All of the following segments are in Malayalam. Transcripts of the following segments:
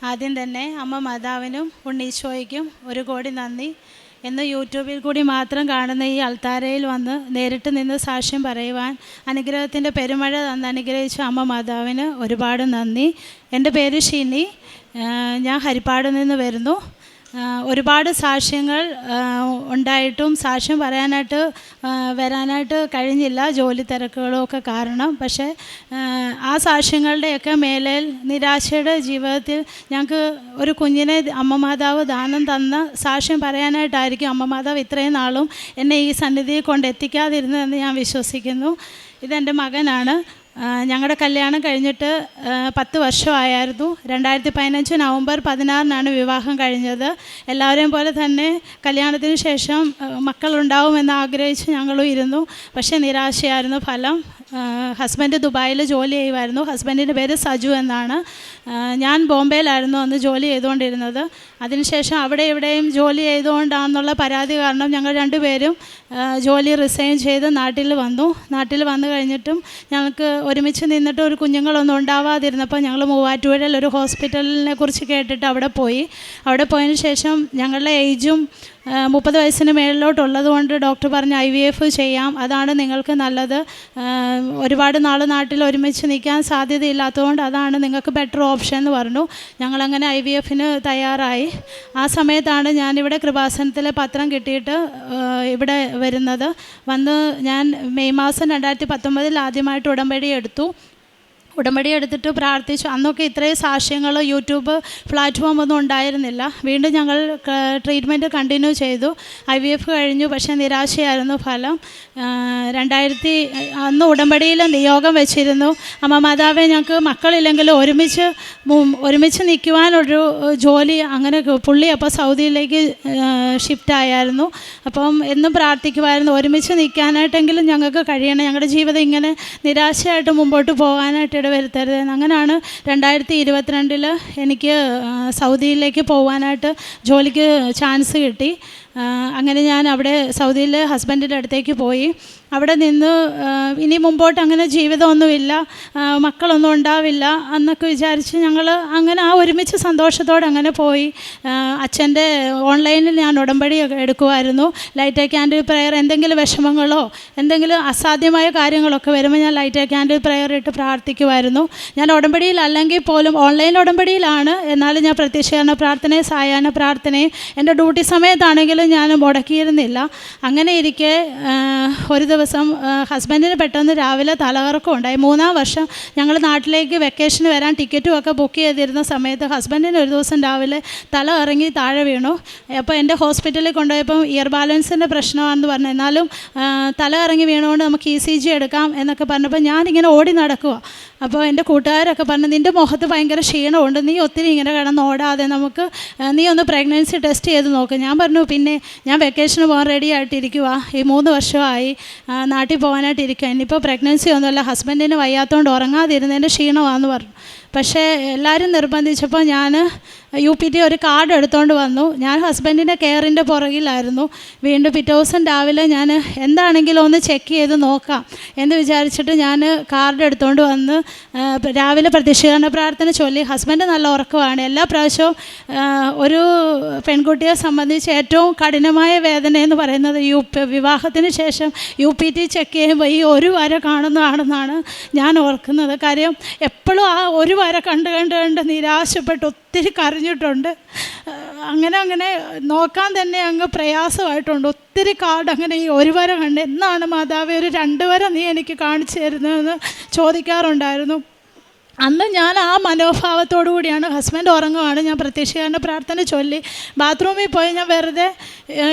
ആദ്യം തന്നെ അമ്മ മാതാവിനും ഉണ്ണീശോയ്ക്കും ഒരു കോടി നന്ദി. എന്ന് യൂട്യൂബിൽ കൂടി മാത്രം കാണുന്ന ഈ അൾത്താരയിൽ വന്ന് നേരിട്ട് നിന്ന് സാക്ഷ്യം പറയുവാൻ അനുഗ്രഹത്തിൻ്റെ പെരുമഴ തന്ന് അനുഗ്രഹിച്ച അമ്മ മാതാവിന് ഒരുപാട് നന്ദി. എൻ്റെ പേര് ഷിനി, ഞാൻ ഹരിപ്പാട് നിന്ന് വരുന്നു. ഒരുപാട് സാക്ഷ്യങ്ങൾ ഉണ്ടായിട്ടും സാക്ഷ്യം വരാനായിട്ട് കഴിഞ്ഞില്ല, ജോലി തിരക്കുകളൊക്കെ കാരണം. പക്ഷേ ആ സാക്ഷ്യങ്ങളുടെയൊക്കെ മേലേൽ നിരാശയുടെ ജീവിതത്തിൽ ഞങ്ങൾക്ക് ഒരു കുഞ്ഞിനെ അമ്മ മാതാവ് ദാനം തന്ന സാക്ഷ്യം പറയാനായിട്ടായിരിക്കും അമ്മ മാതാവ് ഇത്രയും നാളും എന്നെ ഈ സന്നിധിയിൽ കൊണ്ടെത്തിക്കാതിരുന്നതെന്ന് ഞാൻ വിശ്വസിക്കുന്നു. ഇതെൻ്റെ മകനാണ്. ഞങ്ങളുടെ കല്യാണം കഴിഞ്ഞിട്ട് 10 വർഷമായിരുന്നു. 2015 നവംബർ 16-നാണ് വിവാഹം കഴിഞ്ഞത്. എല്ലാവരെയും പോലെ തന്നെ കല്യാണത്തിന് ശേഷം മക്കളുണ്ടാവുമെന്ന് ആഗ്രഹിച്ച് ഞങ്ങളും ഇരുന്നു. പക്ഷേ നിരാശയായിരുന്നു ഫലം. ഹസ്ബൻഡ് ദുബായിൽ ജോലി ചെയ്യുമായിരുന്നു. ഹസ്ബൻഡിൻ്റെ പേര് സജു എന്നാണ്. ഞാൻ ബോംബെയിലായിരുന്നു അന്ന് ജോലി ചെയ്തുകൊണ്ടിരുന്നത്. അതിനുശേഷം അവിടെ ഇവിടെയും ജോലി ചെയ്തുകൊണ്ടാണെന്നുള്ള പരാതി കാരണം ഞങ്ങൾ രണ്ടുപേരും ജോലി റിസൈൻ ചെയ്ത് നാട്ടിൽ വന്നു കഴിഞ്ഞിട്ടും ഞങ്ങൾക്ക് ഒരുമിച്ച് നിന്നിട്ട് ഒരു കുഞ്ഞുങ്ങളൊന്നും ഉണ്ടാവാതിരുന്നപ്പോൾ ഞങ്ങൾ മൂവാറ്റുപുഴയിൽ ഒരു ഹോസ്പിറ്റലിനെ കുറിച്ച് കേട്ടിട്ട് അവിടെ പോയതിന് ശേഷം ഞങ്ങളുടെ ഏജും 30 വയസ്സിന് മേളിലോട്ടുള്ളത് കൊണ്ട് ഡോക്ടർ പറഞ്ഞു IVF ചെയ്യാം, അതാണ് നിങ്ങൾക്ക് നല്ലത്. ഒരുപാട് നാൾ നാട്ടിൽ ഒരുമിച്ച് നിൽക്കാൻ സാധ്യതയില്ലാത്തതുകൊണ്ട് അതാണ് നിങ്ങൾക്ക് ബെറ്റർ ഓപ്ഷൻ എന്ന് പറഞ്ഞു. ഞങ്ങളങ്ങനെ IVFന് തയ്യാറായി. ആ സമയത്താണ് ഞാനിവിടെ കൃപാസനത്തിലെ പത്രം കിട്ടിയിട്ട് ഇവിടെ വരുന്നത്. ഞാൻ മെയ് മാസം 2019 ആദ്യമായിട്ട് ഉടമ്പടി എടുത്തിട്ട് പ്രാർത്ഥിച്ചു. അന്നൊക്കെ ഇത്രയും സാക്ഷ്യങ്ങൾ യൂട്യൂബ് പ്ലാറ്റ്ഫോം ഒന്നും ഉണ്ടായിരുന്നില്ല. വീണ്ടും ഞങ്ങൾ ട്രീറ്റ്മെൻറ്റ് കണ്ടിന്യൂ ചെയ്തു. IVF കഴിഞ്ഞു, പക്ഷേ നിരാശയായിരുന്നു ഫലം. അന്ന് ഉടമ്പടിയിൽ നിയോഗം വെച്ചിരുന്നു, അമ്മ മാതാവേ ഞങ്ങൾക്ക് മക്കളില്ലെങ്കിലും ഒരുമിച്ച് നിൽക്കുവാനൊരു ജോലി. അങ്ങനെ പുള്ളി അപ്പോൾ സൗദിയിലേക്ക് ഷിഫ്റ്റ് ആയായിരുന്നു. അപ്പം എന്നും പ്രാർത്ഥിക്കുമായിരുന്നു, ഒരുമിച്ച് നിൽക്കാനായിട്ടെങ്കിലും ഞങ്ങൾക്ക് കഴിയണം, ഞങ്ങളുടെ ജീവിതം ഇങ്ങനെ നിരാശയായിട്ട് മുമ്പോട്ട് പോകാനായിട്ട് വരുത്തരുത്. അങ്ങനെയാണ് 2022 എനിക്ക് സൗദിയിലേക്ക് പോകാനായിട്ട് ജോലിക്ക് ചാൻസ് കിട്ടി. അങ്ങനെ ഞാൻ അവിടെ സൗദിയിൽ ഹസ്ബൻഡിൻ്റെ അടുത്തേക്ക് പോയി. അവിടെ നിന്ന് ഇനി മുമ്പോട്ട് അങ്ങനെ ജീവിതമൊന്നുമില്ല, മക്കളൊന്നും ഉണ്ടാവില്ല എന്നൊക്കെ വിചാരിച്ച് ഞങ്ങൾ അങ്ങനെ ഒരുമിച്ച് സന്തോഷത്തോടെ അങ്ങനെ പോയി. അച്ഛൻ്റെ ഓൺലൈനിൽ ഞാൻ ഉടമ്പടി എടുക്കുമായിരുന്നു. ലൈറ്റ് ക്യാൻഡിൽ പ്രെയർ, എന്തെങ്കിലും വിഷമങ്ങളോ എന്തെങ്കിലും അസാധ്യമായ കാര്യങ്ങളൊക്കെ വരുമ്പോൾ ഞാൻ ലൈറ്റ് ക്യാൻഡിൽ പ്രെയർ ഇട്ട് പ്രാർത്ഥിക്കുമായിരുന്നു. ഞാൻ ഉടമ്പടിയിലല്ലെങ്കിൽ പോലും ഓൺലൈൻ ഉടമ്പടിയിലാണ്, എന്നാലും ഞാൻ പ്രത്യക്ഷീകരണ പ്രാർത്ഥനയും സായാഹ്ന പ്രാർത്ഥനയും എൻ്റെ ഡ്യൂട്ടി സമയത്താണെങ്കിലും ഞാൻ മുടക്കിയിരുന്നില്ല. അങ്ങനെ ഇരിക്കെ ഒരു ദിവസം ഹസ്ബൻഡിന് പെട്ടെന്ന് രാവിലെ തലകറക്കം ഉണ്ടായി. 3-ാം വർഷം ഞങ്ങൾ നാട്ടിലേക്ക് വെക്കേഷന് വരാൻ ടിക്കറ്റും ഒക്കെ ബുക്ക് ചെയ്തിരുന്ന സമയത്ത് ഹസ്ബൻഡിന് ഒരു ദിവസം രാവിലെ തല ഇറങ്ങി താഴെ വീണു. അപ്പോൾ എൻ്റെ ഹോസ്പിറ്റലിൽ കൊണ്ടുപോയപ്പം ഇയർ ബാലൻസിൻ്റെ പ്രശ്നമാണെന്ന് പറഞ്ഞു. എന്നാലും തല ഇറങ്ങി വീണുകൊണ്ട് നമുക്ക് ECG എടുക്കാം എന്നൊക്കെ പറഞ്ഞപ്പോൾ ഞാനിങ്ങനെ ഓടി നടക്കുക. അപ്പോൾ എൻ്റെ കൂട്ടുകാരൊക്കെ പറഞ്ഞു, നിൻ്റെ മുഖത്ത് ഭയങ്കര ക്ഷീണമുണ്ട്, നീ ഒത്തിരി ഇങ്ങനെ കിടന്ന് ഓടാതെ നീ ഒന്ന് പ്രഗ്നൻസി ടെസ്റ്റ് ചെയ്ത് നോക്ക്. ഞാൻ പറഞ്ഞു, പിന്നെ ഞാൻ വെക്കേഷന് പോകാൻ റെഡി ആയിട്ടിരിക്കുക, ഈ 3 വർഷമായി നാട്ടിൽ പോകാനായിട്ടിരിക്കുക, ഇനിയിപ്പോൾ പ്രഗ്നൻസി ഒന്നുമല്ല, ഹസ്ബൻഡിന് വയ്യാത്തതുകൊണ്ട് ഉറങ്ങാതിരുന്നതിൻ്റെ ക്ഷീണമാണെന്ന് പറഞ്ഞു. പക്ഷേ എല്ലാവരും നിർബന്ധിച്ചപ്പോൾ ഞാൻ UPT ഒരു കാർഡ് എടുത്തുകൊണ്ട് വന്നു. ഞാൻ ഹസ്ബൻഡിൻ്റെ കെയറിൻ്റെ പുറകിലായിരുന്നു. വീണ്ടും പിറ്റേ ദിവസം രാവിലെ ഞാൻ എന്താണെങ്കിലും ഒന്ന് ചെക്ക് ചെയ്ത് നോക്കാം എന്ന് വിചാരിച്ചിട്ട് ഞാൻ കാർഡ് എടുത്തുകൊണ്ട് വന്ന് രാവിലെ പ്രത്യക്ഷീകരണ പ്രാർത്ഥന ചൊല്ലി. ഹസ്ബൻഡ് നല്ല ഉറക്കമാണ്. എല്ലാ പ്രാവശ്യവും ഒരു പെൺകുട്ടിയെ സംബന്ധിച്ച് ഏറ്റവും കഠിനമായ വേദന എന്ന് പറയുന്നത് വിവാഹത്തിന് ശേഷം UPT ചെക്ക് ചെയ്യുമ്പോൾ ഈ ഒരു വര കാണുന്നതാണെന്നാണ് ഞാൻ ഓർക്കുന്നത്. കാര്യം എപ്പോഴും ആ ഒരു വര കണ്ട് നിരാശപ്പെട്ട് ഒത്തിരി കരഞ്ഞിട്ടുണ്ട്. അങ്ങനെ നോക്കാൻ തന്നെ അങ്ങ് പ്രയാസമായിട്ടുണ്ട്. ഒത്തിരി കാർഡ് അങ്ങനെ ഈ ഒരു വര കണ്ട്, എന്നാണ് മാതാവേ ഒരു 2 വര നീ എനിക്ക് കാണിച്ചു തരുന്നതെന്ന് ചോദിക്കാറുണ്ടായിരുന്നു. അന്ന് ഞാൻ ആ മനോഭാവത്തോടു കൂടിയാണ്, ഹസ്ബൻഡ് ഉറങ്ങുവാണ്, ഞാൻ പ്രത്യക്ഷീകരണ പ്രാർത്ഥന ചൊല്ലി ബാത്റൂമിൽ പോയി ഞാൻ വെറുതെ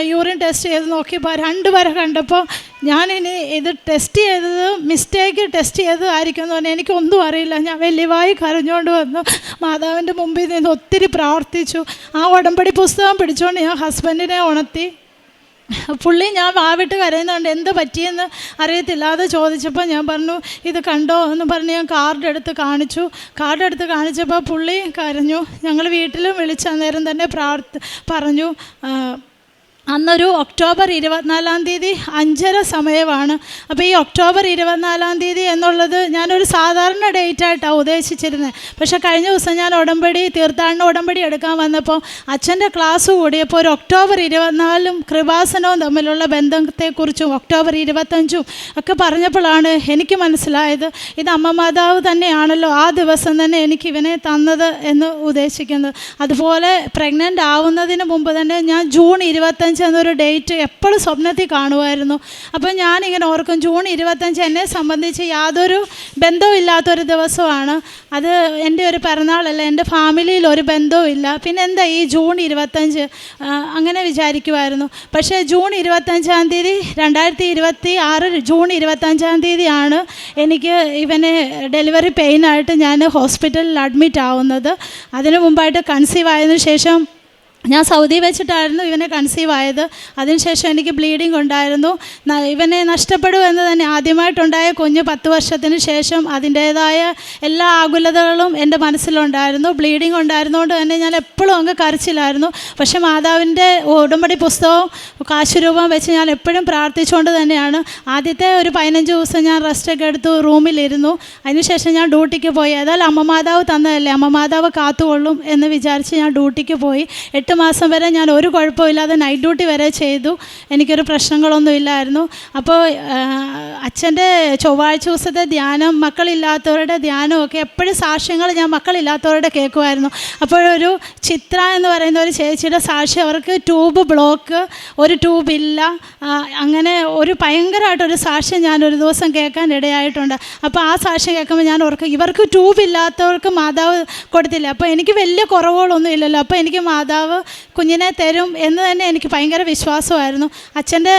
യൂറിൻ ടെസ്റ്റ് ചെയ്ത് നോക്കിയപ്പോൾ 2 വര കണ്ടപ്പോൾ ഞാനിനി ഇത് മിസ്റ്റേക്ക് ടെസ്റ്റ് ചെയ്തതായിരിക്കും എന്ന് പറഞ്ഞാൽ എനിക്കൊന്നും അറിയില്ല. ഞാൻ വലിയവായി കരഞ്ഞുകൊണ്ട് വന്നു മാതാവിൻ്റെ മുമ്പിൽ നിന്ന് ഒത്തിരി പ്രാർത്ഥിച്ചു. ആ ഉടമ്പടി പുസ്തകം പിടിച്ചുകൊണ്ട് ഞാൻ ഹസ്ബൻഡിനെ ഉണർത്തി. പുള്ളി ഞാൻ വാവിട്ട് കരയുന്നുണ്ട്, എന്ത് പറ്റിയെന്ന് അറിയത്തില്ല. അത് ചോദിച്ചപ്പോൾ ഞാൻ പറഞ്ഞു, ഇത് കണ്ടോ എന്ന് പറഞ്ഞ് ഞാൻ കാർഡ് എടുത്ത് കാണിച്ചപ്പോൾ പുള്ളി കരഞ്ഞു. ഞങ്ങൾ വീട്ടിലും വിളിച്ച് അന്നേരം തന്നെ പറഞ്ഞു, അന്നൊരു ഒക്ടോബർ 24 5:30 സമയമാണ്. അപ്പോൾ ഈ ഒക്ടോബർ 24 എന്നുള്ളത് ഞാനൊരു സാധാരണ ഡേറ്റായിട്ടാണ് ഉദ്ദേശിച്ചിരുന്നത്. പക്ഷേ കഴിഞ്ഞ ദിവസം ഞാൻ തീർത്ഥാടന ഉടമ്പടി എടുക്കാൻ വന്നപ്പോൾ അച്ഛൻ്റെ ക്ലാസ് കൂടിയപ്പോൾ ഒരു ഒക്ടോബർ 24 കൃപാസനവും തമ്മിലുള്ള ബന്ധത്തെക്കുറിച്ചും ഒക്ടോബർ 25 ഒക്കെ പറഞ്ഞപ്പോഴാണ് എനിക്ക് മനസ്സിലായത് ഇത് അമ്മ മാതാവ് തന്നെയാണല്ലോ ആ ദിവസം തന്നെ എനിക്ക് ഇവനെ തന്നത് എന്ന് ഉദ്ദേശിക്കുന്നത്. അതുപോലെ പ്രഗ്നൻ്റ് ആവുന്നതിന് മുമ്പ് തന്നെ ഞാൻ ജൂൺ 25 എന്നൊരു ഡേറ്റ് എപ്പോഴും സ്വപ്നത്തിൽ കാണുമായിരുന്നു. അപ്പം ഞാനിങ്ങനെ ഓർക്കും ജൂൺ 25 എന്നെ സംബന്ധിച്ച് യാതൊരു ബന്ധവും ഇല്ലാത്തൊരു ദിവസമാണ്. അത് എൻ്റെ ഒരു പിറന്നാളല്ല, എൻ്റെ ഫാമിലിയിൽ ഒരു ബന്ധവും ഇല്ല, പിന്നെ എന്താ ഈ ജൂൺ 25 അങ്ങനെ വിചാരിക്കുമായിരുന്നു. പക്ഷേ ജൂൺ 25 2026 ജൂൺ 25 എനിക്ക് ഇവനെ ഡെലിവറി പെയിനായിട്ട് ഞാൻ ഹോസ്പിറ്റലിൽ അഡ്മിറ്റ് ആവുന്നത്. അതിനു മുമ്പായിട്ട് കൺസീവ് ആയതിനു ശേഷം ഞാൻ സൗദി വെച്ചിട്ടായിരുന്നു ഇവനെ കൺസീവ് ആയത്. അതിനുശേഷം എനിക്ക് ബ്ലീഡിങ് ഉണ്ടായിരുന്നു. ഇവനെ നഷ്ടപ്പെടുമെന്ന് തന്നെ ആദ്യമായിട്ടുണ്ടായ കുഞ്ഞ് 10 വർഷത്തിന് ശേഷം അതിൻ്റേതായ എല്ലാ ആകുലതകളും എൻ്റെ മനസ്സിലുണ്ടായിരുന്നു. ബ്ലീഡിങ് ഉണ്ടായിരുന്നുകൊണ്ട് തന്നെ ഞാൻ എപ്പോഴും അങ്ങ് കരച്ചിലായിരുന്നു. പക്ഷേ മാതാവിൻ്റെ ഉടമ്പടി പുസ്തകവും കാശുരൂപം വെച്ച് ഞാൻ എപ്പോഴും പ്രാർത്ഥിച്ചുകൊണ്ട് തന്നെയാണ്. ആദ്യത്തെ ഒരു 15 ദിവസം ഞാൻ റെസ്റ്റൊക്കെ എടുത്തു റൂമിലിരുന്നു. അതിനുശേഷം ഞാൻ ഡ്യൂട്ടിക്ക് പോയി. ഏതായാലും അമ്മ മാതാവ് തന്നതല്ലേ, അമ്മ മാതാവ് കാത്തുകൊള്ളും എന്ന് വിചാരിച്ച് ഞാൻ ഡ്യൂട്ടിക്ക് പോയി. 8 മാസം വരെ ഞാൻ ഒരു കുഴപ്പമില്ലാതെ നൈറ്റ് ഡ്യൂട്ടി വരെ ചെയ്തു. എനിക്കൊരു പ്രശ്നങ്ങളൊന്നും ഇല്ലായിരുന്നു. അപ്പോൾ അച്ഛൻ്റെ ചൊവ്വാഴ്ച ദിവസത്തെ ധ്യാനം, മക്കളില്ലാത്തവരുടെ ധ്യാനമൊക്കെ എപ്പോഴും സാക്ഷ്യങ്ങൾ ഞാൻ മക്കളില്ലാത്തവരുടെ കേൾക്കുമായിരുന്നു. അപ്പോഴൊരു ചിത്ര എന്ന് പറയുന്ന ഒരു ചേച്ചിയുടെ സാക്ഷ്യം, അവർക്ക് ട്യൂബ് ബ്ലോക്ക്, ഒരു ട്യൂബില്ല, അങ്ങനെ ഒരു ഭയങ്കരമായിട്ടൊരു സാക്ഷ്യം ഞാനൊരു ദിവസം കേൾക്കാൻ ഇടയായിട്ടുണ്ട്. അപ്പോൾ ആ സാക്ഷ്യം കേൾക്കുമ്പോൾ ഞാൻ ഓർക്കും ഇവർക്ക് ട്യൂബ് ഇല്ലാത്തവർക്ക് മാതാവ് കൊടുത്തില്ല, അപ്പോൾ എനിക്ക് വലിയ കുറവുകളൊന്നും ഇല്ലല്ലോ, അപ്പോൾ എനിക്ക് മാതാവ് കുഞ്ഞിനെ തരും എന്ന് തന്നെ എനിക്ക് ഭയങ്കര വിശ്വാസമായിരുന്നു. അച്ഛൻ്റെ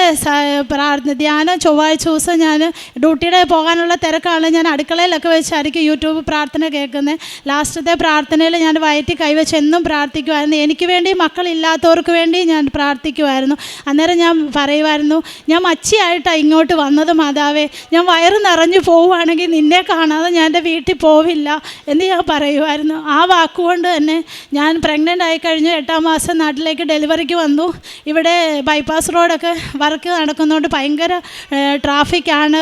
ധ്യാനം ചൊവ്വാഴ്ച ദിവസം ഞാൻ ഡ്യൂട്ടിയുടെ പോകാനുള്ള തിരക്കാണ്, ഞാൻ അടുക്കളയിലൊക്കെ വെച്ചായിരിക്കും യൂട്യൂബ് പ്രാർത്ഥന കേൾക്കുന്നത്. ലാസ്റ്റത്തെ പ്രാർത്ഥനയിൽ ഞാൻ വയറ്റി കൈവച്ച് എന്നും പ്രാർത്ഥിക്കുമായിരുന്നു. എനിക്ക് വേണ്ടി, മക്കളില്ലാത്തവർക്ക് വേണ്ടി ഞാൻ പ്രാർത്ഥിക്കുമായിരുന്നു. അന്നേരം ഞാൻ പറയുമായിരുന്നു, ഞാൻ മച്ചിയായിട്ടാണ് ഇങ്ങോട്ട് വന്നത് മാതാവേ, ഞാൻ വയറ് നിറഞ്ഞു പോവുകയാണെങ്കിൽ നിന്നെ കാണാതെ ഞാൻ എൻ്റെ വീട്ടിൽ പോവില്ല എന്ന് ഞാൻ പറയുമായിരുന്നു. ആ വാക്കുകൊണ്ട് തന്നെ ഞാൻ പ്രഗ്നൻ്റ് ആയിക്കഴിഞ്ഞ് 8-ാം മാസം നാട്ടിലേക്ക് ഡെലിവറിക്ക് വന്നു. ഇവിടെ ബൈപ്പാസ് റോഡൊക്കെ വർക്ക് നടക്കുന്നതുകൊണ്ട് ഭയങ്കര ട്രാഫിക്കാണ്,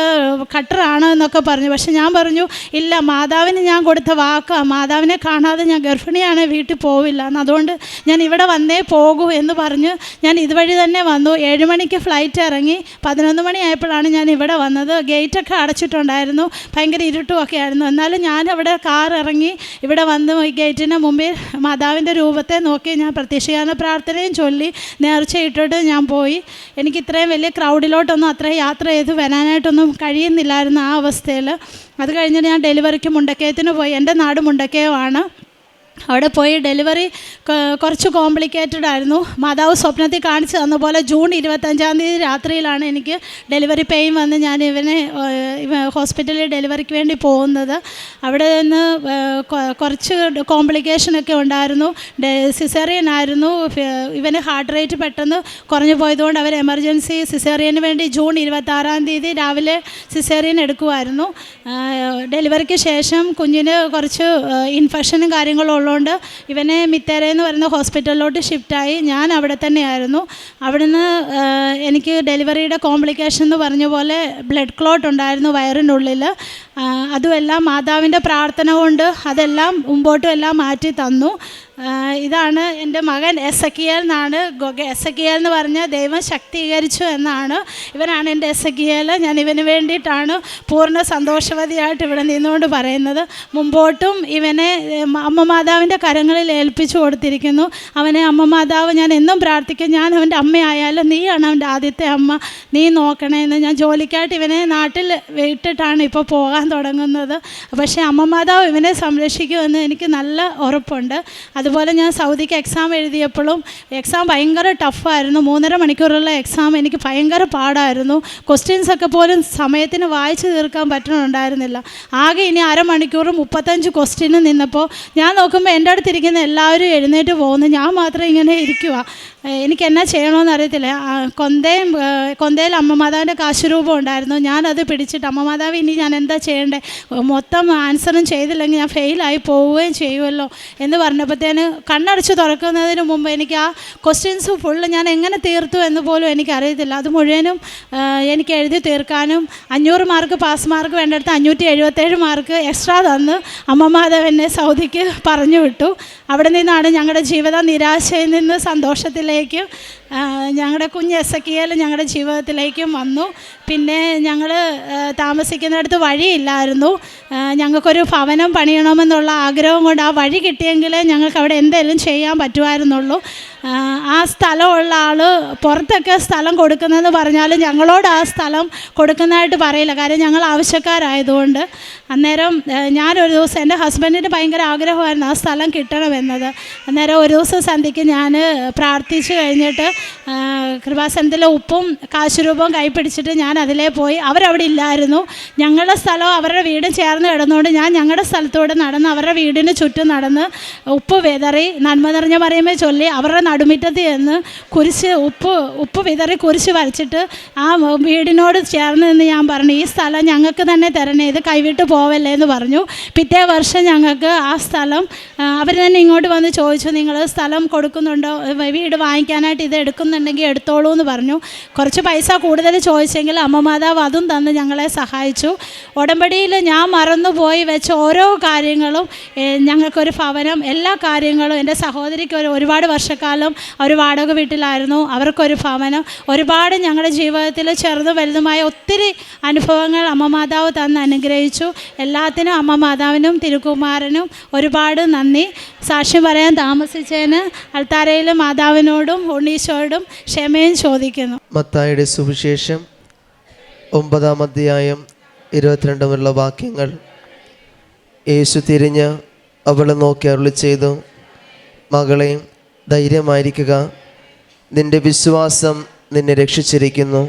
കട്ടറാണ് എന്നൊക്കെ പറഞ്ഞു. പക്ഷെ ഞാൻ പറഞ്ഞു ഇല്ല, മാതാവിന് ഞാൻ കൊടുത്ത വാക്കാണ്, മാതാവിനെ കാണാതെ ഞാൻ ഗർഭിണിയാണ്, വീട്ടിൽ പോവില്ല, അതുകൊണ്ട് ഞാൻ ഇവിടെ വന്നേ പോകൂ എന്ന് പറഞ്ഞ് ഞാൻ ഇതുവഴി തന്നെ വന്നു. 7 മണിക്ക് ഫ്ലൈറ്റ് ഇറങ്ങി 11 മണിയായപ്പോഴാണ് ഞാൻ ഇവിടെ വന്നത്. ഗേറ്റൊക്കെ അടച്ചിട്ടുണ്ടായിരുന്നു, ഭയങ്കര ഇരുട്ടുമൊക്കെ ആയിരുന്നു. എന്നാലും ഞാൻ അവിടെ കാർ ഇറങ്ങി ഇവിടെ വന്ന് ഈ ഗേറ്റിന് മുമ്പിൽ മാതാവിൻ്റെ രൂപത്തെ നോക്കി ഞാൻ പ്രത്യക്ഷീകരണ പ്രാർത്ഥനയും ചൊല്ലി നേർച്ചയിട്ടിട്ട് ഞാൻ പോയി. എനിക്ക് ഇത്രയും വലിയ ക്രൗഡിലോട്ടൊന്നും അത്രയും യാത്ര ചെയ്ത് വരാനായിട്ടൊന്നും കഴിയുന്നില്ലായിരുന്നു ആ അവസ്ഥയിൽ. അത് കഴിഞ്ഞിട്ട് ഞാൻ ഡെലിവറിക്ക് മുണ്ടക്കയത്തിന് പോയി. എൻ്റെ നാട് മുണ്ടക്കയമാണ്. അവിടെ പോയി ഡെലിവറി കുറച്ച് കോംപ്ലിക്കേറ്റഡ് ആയിരുന്നു. മാതാവ് സ്വപ്നത്തിൽ കാണിച്ചു തന്ന പോലെ ജൂൺ 25 രാത്രിയിലാണ് എനിക്ക് ഡെലിവറി പെയിൻ വന്ന് ഞാൻ ഇവനെ ഹോസ്പിറ്റലിൽ ഡെലിവറിക്ക് വേണ്ടി പോകുന്നത്. അവിടെ നിന്ന് കുറച്ച് കോംപ്ലിക്കേഷനൊക്കെ ഉണ്ടായിരുന്നു. സിസേറിയൻ ആയിരുന്നു. ഇവന് ഹാർട്ട് റേറ്റ് പെട്ടെന്ന് കുറഞ്ഞു പോയതുകൊണ്ട് അവർ എമർജൻസി സിസേറിയന് വേണ്ടി ജൂൺ 26 രാവിലെ സിസേറിയൻ എടുക്കുമായിരുന്നു. ഡെലിവറിക്ക് ശേഷം കുഞ്ഞിന് കുറച്ച് ഇൻഫെക്ഷനും കാര്യങ്ങളും ഉള്ളതുകൊണ്ട് ഇവനെ മിത്തേരയെന്ന് പറയുന്ന ഹോസ്പിറ്റലിലോട്ട് ഷിഫ്റ്റായി. ഞാൻ അവിടെ തന്നെയായിരുന്നു. അവിടുന്ന് എനിക്ക് ഡെലിവറിയുടെ കോംപ്ലിക്കേഷൻ എന്ന് പറഞ്ഞ പോലെ ബ്ലഡ് ക്ലോട്ട് ഉണ്ടായിരുന്നു വയറിനുള്ളിൽ. അതുമെല്ലാം മാതാവിൻ്റെ പ്രാർത്ഥന കൊണ്ട് അതെല്ലാം മുമ്പോട്ടും എല്ലാം മാറ്റി തന്നു. ഇതാണ് എൻ്റെ മകൻ എസക്കിയേൽ എന്നാണ്. എസക്കിയേൽ എന്ന് പറഞ്ഞാൽ ദൈവം ശക്തീകരിച്ചു എന്നാണ്. ഇവനാണ് എൻ്റെ എസക്കിയേൽ. ഞാൻ ഇവന് വേണ്ടിയിട്ടാണ് പൂർണ്ണ സന്തോഷവതിയായിട്ട് ഇവിടെ നിന്നുകൊണ്ട് പറയുന്നത്. മുമ്പോട്ടും ഇവനെ അമ്മ മാതാവിൻ്റെ കരങ്ങളിൽ ഏൽപ്പിച്ചു കൊടുത്തിരിക്കുന്നു. അവനെ അമ്മ മാതാവ് ഞാൻ എന്നും പ്രാർത്ഥിക്കും, ഞാൻ അവൻ്റെ അമ്മയായാലും നീയാണ് അവൻ്റെ ആദ്യത്തെ അമ്മ, നീ നോക്കണേന്ന്. ഞാൻ ജോലിക്കായിട്ട് ഇവനെ നാട്ടിൽ വിട്ടിട്ടാണ് ഇപ്പോൾ പോകാൻ തുടങ്ങുന്നത്. പക്ഷേ അമ്മ മാതാവ് ഇവനെ സംരക്ഷിക്കുമെന്ന് എനിക്ക് നല്ല ഉറപ്പുണ്ട്. അതുപോലെ ഞാൻ സൗദിക്ക് എക്സാം എഴുതിയപ്പോഴും എക്സാം ഭയങ്കര ടഫായിരുന്നു. 3.5 മണിക്കൂറുള്ള എക്സാം എനിക്ക് ഭയങ്കര പാടായിരുന്നു. ക്വസ്റ്റ്യൻസൊക്കെ പോലും സമയത്തിന് വായിച്ച് തീർക്കാൻ പറ്റുന്നുണ്ടായിരുന്നില്ല. ആകെ ഇനി 1/2 മണിക്കൂർ 35 ക്വസ്റ്റ്യന് നിന്നപ്പോൾ ഞാൻ നോക്കുമ്പോൾ എൻ്റെ അടുത്തിരിക്കുന്ന എല്ലാവരും എഴുന്നേറ്റ് പോകുന്നു, ഞാൻ മാത്രം ഇങ്ങനെ ഇരിക്കുക. എനിക്ക് എന്നാ ചെയ്യണമെന്ന് അറിയത്തില്ല. കൊന്തയിൽ അമ്മ മാതാവിൻ്റെ കാശുരൂപം ഉണ്ടായിരുന്നു. ഞാനത് പിടിച്ചിട്ട് അമ്മ മാതാവ് ഇനി ഞാൻ എന്താ ചെയ്യേണ്ടത്, മൊത്തം ആൻസറും ചെയ്തില്ലെങ്കിൽ ഞാൻ ഫെയിലായി പോവുകയും ചെയ്യുമല്ലോ എന്ന് പറഞ്ഞപ്പോഴത്തേന് ഞാൻ കണ്ണടച്ച് തുറക്കുന്നതിന് മുമ്പ് എനിക്ക് ആ ക്വസ്റ്റ്യൻസ് ഫുള്ള് ഞാൻ എങ്ങനെ തീർത്തു എന്ന് പോലും എനിക്കറിയത്തില്ല. അത് മുഴുവനും എനിക്ക് എഴുതി തീർക്കാനും 500 മാർക്ക് പാസ് മാർക്ക് വേണ്ടടുത്ത് 577 മാർക്ക് എക്സ്ട്രാ തന്ന് അമ്മ മാതാവ് എന്നെ സൗദിക്ക് പറഞ്ഞു വിട്ടു. അവിടെ നിന്നാണ് ഞങ്ങളുടെ ജീവിതം നിരാശയിൽ നിന്ന് സന്തോഷത്തിലേക്കും ഞങ്ങളുടെ കുഞ്ഞ് എസക്കിയേൽ ഞങ്ങളുടെ ജീവിതത്തിലേക്കും വന്നു. പിന്നെ ഞങ്ങൾ താമസിക്കുന്നിടത്ത് വഴിയില്ലായിരുന്നു. ഞങ്ങൾക്കൊരു ഭവനം പണിയണമെന്നുള്ള ആഗ്രഹം കൊണ്ട് ആ വഴി കിട്ടിയെങ്കിലേ ഞങ്ങൾക്ക് അവിടെ എന്തെങ്കിലും ചെയ്യാൻ പറ്റുമായിരുന്നുള്ളൂ. ആ സ്ഥലമുള്ള ആൾ പുറത്തൊക്കെ സ്ഥലം കൊടുക്കുന്നതെന്ന് പറഞ്ഞാലും ഞങ്ങളോട് ആ സ്ഥലം കൊടുക്കുന്നതായിട്ട് പറയില്ല, കാര്യം ഞങ്ങൾ ആവശ്യക്കാരായതുകൊണ്ട്. അന്നേരം ഞാനൊരു ദിവസം എൻ്റെ ഹസ്ബൻഡിന് ഭയങ്കര ആഗ്രഹമായിരുന്നു ആ സ്ഥലം കിട്ടണമെന്നത്. അന്നേരം ഒരു ദിവസം സന്ധ്യയ്ക്ക് ഞാൻ പ്രാർത്ഥിച്ച് കഴിഞ്ഞിട്ട് കൃപാസനത്തിലെ ഉപ്പും കാശുരൂപവും കൈ പിടിച്ചിട്ട് ഞാൻ അതിലേ പോയി. അവരവിടെ ഇല്ലായിരുന്നു. ഞങ്ങളുടെ സ്ഥലവും അവരുടെ വീടും ചേർന്ന് കിടന്നുകൊണ്ട് ഞാൻ ഞങ്ങളുടെ സ്ഥലത്തൂടെ നടന്ന് അവരുടെ വീടിന് ചുറ്റും നടന്ന് ഉപ്പ് വിതറി നന്മ നിറഞ്ഞ മറിയമേ ചൊല്ലി അവരുടെ നടുമുറ്റത്ത് ചെന്ന് കുരിശ് ഉപ്പ് വിതറി കുരിശ് വരച്ചിട്ട് ആ വീടിനോട് ചേർന്ന് നിന്ന് ഞാൻ പറഞ്ഞു, ഈ സ്ഥലം ഞങ്ങൾക്ക് തന്നെ തരണേ, ഇത് കൈവിട്ട് പോവല്ലേ എന്ന് പറഞ്ഞു. പിറ്റേ വർഷം ഞങ്ങൾക്ക് ആ സ്ഥലം അവർ തന്നെ ഇങ്ങോട്ട് വന്ന് ചോദിച്ചു, നിങ്ങൾ സ്ഥലം കൊടുക്കുന്നുണ്ടോ, വീട് വാങ്ങിക്കാനായിട്ട് ഇത് എടുക്കുന്നുണ്ടെങ്കിൽ എടുത്തോളൂ എന്ന് പറഞ്ഞു. കുറച്ച് പൈസ കൂടുതൽ ചോദിച്ചെങ്കിൽ അമ്മ മാതാവ് അതും തന്ന് ഞങ്ങളെ സഹായിച്ചു. ഉടമ്പടിയിൽ ഞാൻ മറന്നുപോയി വെച്ച ഓരോ കാര്യങ്ങളും, ഞങ്ങൾക്കൊരു ഭവനം, എല്ലാ കാര്യങ്ങളും, എൻ്റെ സഹോദരിക്ക് ഒരുപാട് വർഷക്കാലം അവർ വാടക വീട്ടിലായിരുന്നു, അവർക്കൊരു ഭവനം, ഒരുപാട് ഞങ്ങളുടെ ജീവിതത്തിൽ ചെറുതും വലുതുമായ ഒത്തിരി അനുഭവങ്ങൾ അമ്മ മാതാവ് തന്ന് അനുഗ്രഹിച്ചു. എല്ലാത്തിനും അമ്മ മാതാവിനും തിരുക്കുമാരനും ഒരുപാട് നന്ദി. സാക്ഷ്യം പറയാൻ താമസിച്ചതിന് അൾത്താരയിലെ മാതാവിനോടും ഉണ്ണീശോയോടും ക്ഷമയും ചോദിക്കുന്നു. മത്തായിയുടെ സുവിശേഷം 9-ാം അധ്യായം 22 വാക്യങ്ങൾ. യേശു തിരിഞ്ഞ് അവളെ നോക്കി അരുളി ചെയ്തു, മകളെ, ധൈര്യമായിരിക്കുക, നിന്റെ വിശ്വാസം നിന്നെ രക്ഷിച്ചിരിക്കുന്നു.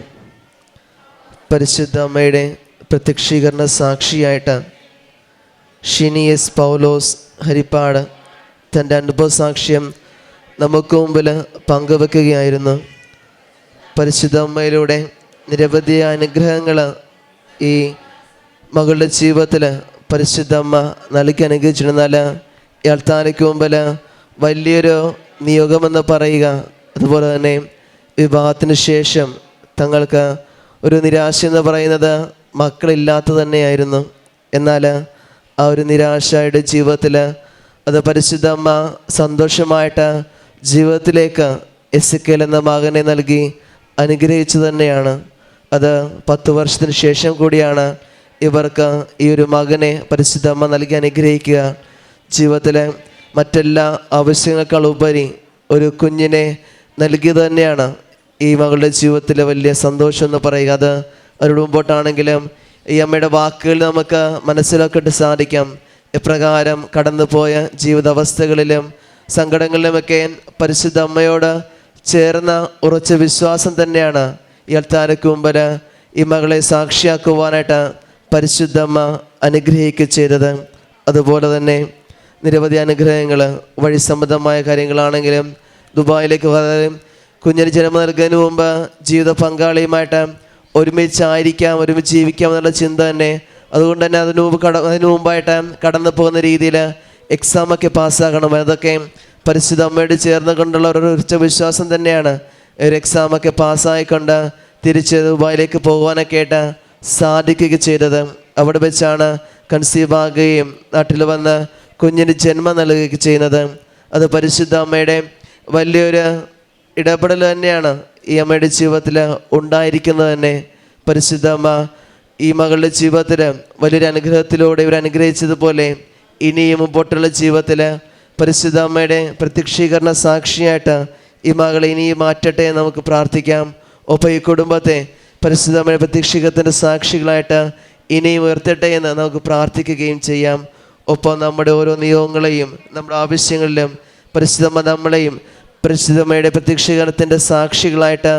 പരിശുദ്ധ അമ്മയുടെ പ്രത്യക്ഷീകരണ സാക്ഷിയായിട്ട് ഷിനി എസ് പൗലോസ് ഹരിപ്പാട് തൻ്റെ അനുഭവ സാക്ഷ്യം നമുക്ക് മുമ്പിൽ പങ്കുവെക്കുകയായിരുന്നു. പരിശുദ്ധ അമ്മയിലൂടെ നിരവധി അനുഗ്രഹങ്ങൾ ഈ മകളുടെ ജീവിതത്തിൽ പരിശുദ്ധ അമ്മ നൽകി അനുഗ്രഹിച്ചിരുന്നാൽ ഈ അൾത്താരയ്ക്ക് മുമ്പിൽ വലിയൊരു നിയോഗമെന്ന് പറയുക. അതുപോലെ തന്നെ വിവാഹത്തിന് ശേഷം തങ്ങൾക്ക് ഒരു നിരാശ എന്ന് പറയുന്നത് മക്കളില്ലാത്തത് തന്നെയായിരുന്നു. എന്നാൽ ആ ഒരു നിരാശയുടെ ജീവിതത്തിൽ അത് പരിശുദ്ധ അമ്മ സന്തോഷമായിട്ട് ജീവിതത്തിലേക്ക് എസക്കിയേൽ എന്ന മകനെ നൽകി അനുഗ്രഹിച്ചു തന്നെയാണ്. അത് 10 വർഷത്തിന് ശേഷം കൂടിയാണ് ഇവർക്ക് ഈ ഒരു മകനെ പരിശുദ്ധ അമ്മ നൽകി അനുഗ്രഹിക്കുക. ജീവിതത്തിലെ മറ്റെല്ലാ ആവശ്യങ്ങളെക്കാൾ ഉപരി ഒരു കുഞ്ഞിനെ നൽകിയത് തന്നെയാണ് ഈ മകളുടെ ജീവിതത്തിലെ വലിയ സന്തോഷം എന്ന് പറയുക. അത് അവരുടെ മുമ്പോട്ടാണെങ്കിലും ഈ അമ്മയുടെ വാക്കുകളിൽ നമുക്ക് മനസ്സിലാക്കിയിട്ട് സാധിക്കാം എപ്രകാരം കടന്നുപോയ ജീവിതാവസ്ഥകളിലും സങ്കടങ്ങളിലുമൊക്കെ പരിശുദ്ധ അമ്മയോട് ചേർന്ന ഉറച്ച വിശ്വാസം തന്നെയാണ് ഈ അൾത്താരയ്ക്ക് മുമ്പിൽ ഈ മകളെ സാക്ഷിയാക്കുവാനായിട്ട് പരിശുദ്ധ അമ്മ അനുഗ്രഹിക്കുക ചെയ്തത്. അതുപോലെ തന്നെ നിരവധി അനുഗ്രഹങ്ങൾ, വഴി സംബന്ധമായ കാര്യങ്ങളാണെങ്കിലും ദുബായിലേക്ക് വളരെ കുഞ്ഞിന് ജന്മം നൽകുന്നതിന് മുമ്പ് ജീവിത പങ്കാളിയുമായിട്ട് ഒരുമിച്ചായിരിക്കാം, ഒരുമിച്ച് ജീവിക്കാം എന്നുള്ള ചിന്ത തന്നെ. അതുകൊണ്ട് തന്നെ അതിനു മുമ്പായിട്ട് കടന്നു പോകുന്ന രീതിയിൽ എക്സാമൊക്കെ പാസ്സാകണം. അതൊക്കെ പരിശുദ്ധ അമ്മയോട് ചേർന്ന് കൊണ്ടുള്ള ഒരു ഉറച്ച വിശ്വാസം തന്നെയാണ്. ഒരു എക്സാമൊക്കെ പാസ്സായിക്കൊണ്ട് തിരിച്ച് ദുബായിലേക്ക് പോകുവാനൊക്കെ ആയിട്ട് സാധിക്കുക ചെയ്തത്. അവിടെ വെച്ചാണ് കൺസീവ് ആകുകയും നാട്ടിൽ വന്ന് കുഞ്ഞിന് ജന്മം നൽകുകയൊക്കെ ചെയ്യുന്നത്. അത് പരിശുദ്ധ അമ്മയുടെ വലിയൊരു ഇടപെടൽ തന്നെയാണ് ഈ അമ്മയുടെ ജീവിതത്തിൽ ഉണ്ടായിരിക്കുന്നത് തന്നെ. പരിശുദ്ധ അമ്മ ഈ മകളുടെ ജീവിതത്തിൽ വലിയൊരു അനുഗ്രഹത്തിലൂടെ ഇവർ അനുഗ്രഹിച്ചതുപോലെ ഇനിയും മുമ്പോട്ടുള്ള ജീവിതത്തിൽ പരിശുദ്ധ അമ്മയുടെ പ്രത്യക്ഷീകരണ സാക്ഷിയായിട്ട് ഈ മകളെ ഇനിയും മാറ്റട്ടെ എന്ന് നമുക്ക് പ്രാർത്ഥിക്കാം. ഒപ്പം ഈ കുടുംബത്തെ പരിശുദ്ധ അമ്മയുടെ പ്രത്യക്ഷീകരണത്തിൻ്റെ സാക്ഷികളായിട്ട് ഇനിയും ഉയർത്തട്ടെ എന്ന് നമുക്ക് പ്രാർത്ഥിക്കുകയും ചെയ്യാം. ഒപ്പം നമ്മുടെ ഓരോ നിയോഗങ്ങളെയും നമ്മുടെ ആവശ്യങ്ങളിലും പരിശുദ്ധമ്മ നമ്മളെയും പരിശുദ്ധമ്മയുടെ പ്രത്യക്ഷീകരണത്തിൻ്റെ സാക്ഷികളായിട്ട്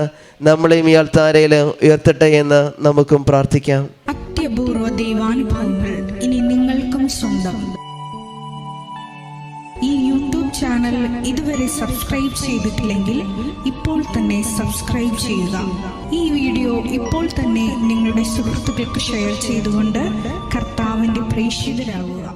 നമ്മളെയും ഈ അൾത്താരയിൽ ഉയർത്തട്ടെ എന്ന് നമുക്കും പ്രാർത്ഥിക്കാം. അത്യപൂർവ ദൈവാനുഭവങ്ങൾ ഇനി നിങ്ങൾക്കും സ്വന്തം. ഈ യൂട്യൂബ് ചാനൽ ഇതുവരെ സബ്സ്ക്രൈബ് ചെയ്തിട്ടില്ലെങ്കിൽ ഇപ്പോൾ തന്നെ സബ്സ്ക്രൈബ് ചെയ്യുക. ഈ വീഡിയോ ഇപ്പോൾ തന്നെ നിങ്ങളുടെ സുഹൃത്തുക്കൾക്ക് ഷെയർ ചെയ്തുകൊണ്ട് കർത്താവിൻ്റെ പ്രേക്ഷിതരാകുക.